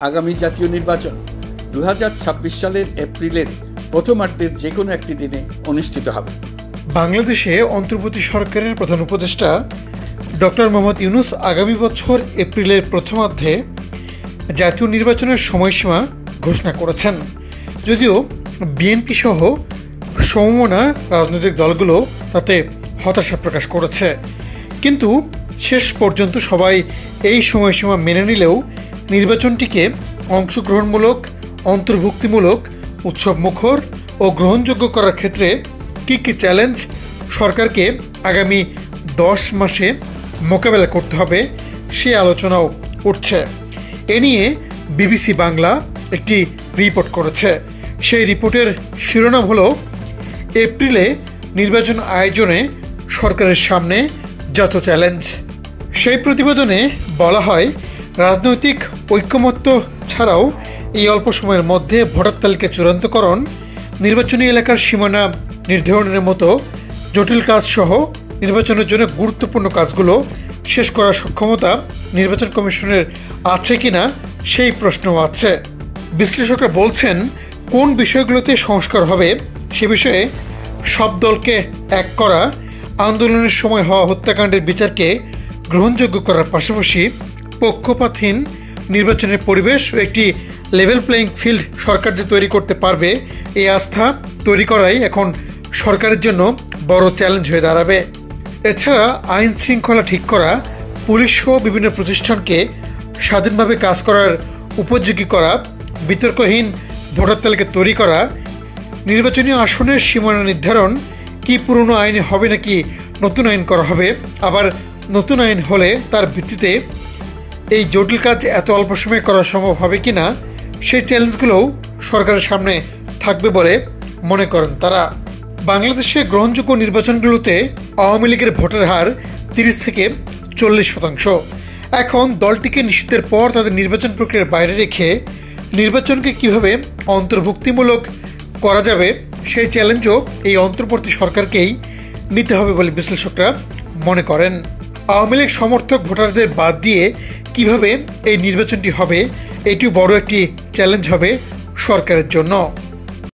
আগামী জাতীয় নির্বাচন ২০২৬ সালের এপ্রিলের প্রথমার্ধের যে কোনো একটি দিনে অনুষ্ঠিত হবে। বাংলাদেশে অন্তর্বর্তী সরকারের প্রধান উপদেষ্টা ডক্টর মোহাম্মদ ইউনূস আগামী বছর এপ্রিলের প্রথমার্ধে জাতীয় নির্বাচনের সময়সীমা ঘোষণা করেছেন। যদিও বিএনপি সহ সমমনা রাজনৈতিক দলগুলো তাতে হতাশা প্রকাশ করেছে, কিন্তু শেষ পর্যন্ত সবাই এই সময়সীমা মেনে নিলেও নির্বাচনটিকে অংশগ্রহণমূলক, অন্তর্ভুক্তিমূলক, উৎসবমুখর ও গ্রহণযোগ্য করার ক্ষেত্রে কী কী চ্যালেঞ্জ সরকারকে আগামী 10 মাসে মোকাবেলা করতে হবে সে আলোচনাও উঠছে। এ নিয়ে বিবিসি বাংলা একটি রিপোর্ট করেছে। সেই রিপোর্টের শিরোনাম হলো এপ্রিলে নির্বাচন আয়োজনে সরকারের সামনে যত চ্যালেঞ্জ। সেই প্রতিবেদনে বলা হয়, রাজনৈতিক ঐকমত্য ছাড়াও এই অল্প সময়ের মধ্যে ভোটার তালিকা চূড়ান্তকরণ, নির্বাচনী এলাকার সীমানা নির্ধারণের মতো জটিল কাজসহ নির্বাচনের জন্য গুরুত্বপূর্ণ কাজগুলো শেষ করার সক্ষমতা নির্বাচন কমিশনের আছে কিনা সেই প্রশ্নও আছে। বিশ্লেষকরা বলছেন, কোন বিষয়গুলোতে সংস্কার হবে সে বিষয়ে সব দলকে এক করা, আন্দোলনের সময় হওয়া হত্যাকাণ্ডের বিচারকে গ্রহণযোগ্য করার পাশাপাশি পক্ষপাতহীন নির্বাচনের পরিবেশ ও একটি লেভেল প্লেয়িং ফিল্ড সরকার যে তৈরি করতে পারবে, এই আস্থা তৈরি করাই এখন সরকারের জন্য বড় চ্যালেঞ্জ হয়ে দাঁড়াবে। এছাড়া আইন শৃঙ্খলা ঠিক করা, পুলিশ সহ বিভিন্ন প্রতিষ্ঠানকে স্বাধীনভাবে কাজ করার উপযোগী করা, বিতর্কহীন ভোটার তালিকা তৈরি করা, নির্বাচনী আসনের সীমানা নির্ধারণ, কি পুরনো আইনে হবে নাকি নতুন আইন করা হবে, আবার নতুন আইন হলে তার ভিত্তিতে এই জটিল কাজ এত অল্প সময়ে করা সম্ভব হবে কি না, সেই চ্যালেঞ্জগুলোও সরকারের সামনে থাকবে বলে মনে করেন তারা। বাংলাদেশে গ্রহণযোগ্য নির্বাচনগুলোতে আওয়ামী লীগের ভোটের হার 30 থেকে 40%। এখন দলটিকে নিষিদ্ধের পর তাদের নির্বাচন প্রক্রিয়ার বাইরে রেখে নির্বাচনকে কিভাবে অন্তর্ভুক্তিমূলক করা যাবে সেই চ্যালেঞ্জও এই অন্তর্বর্তী সরকারকেই নিতে হবে বলে বিশ্লেষকরা মনে করেন। আওয়ামী লীগ সমর্থক ভোটারদের বাদ দিয়ে কিভাবে এই নির্বাচনটি হবে, এটিও বড় একটি চ্যালেঞ্জ হবে সরকারের জন্য।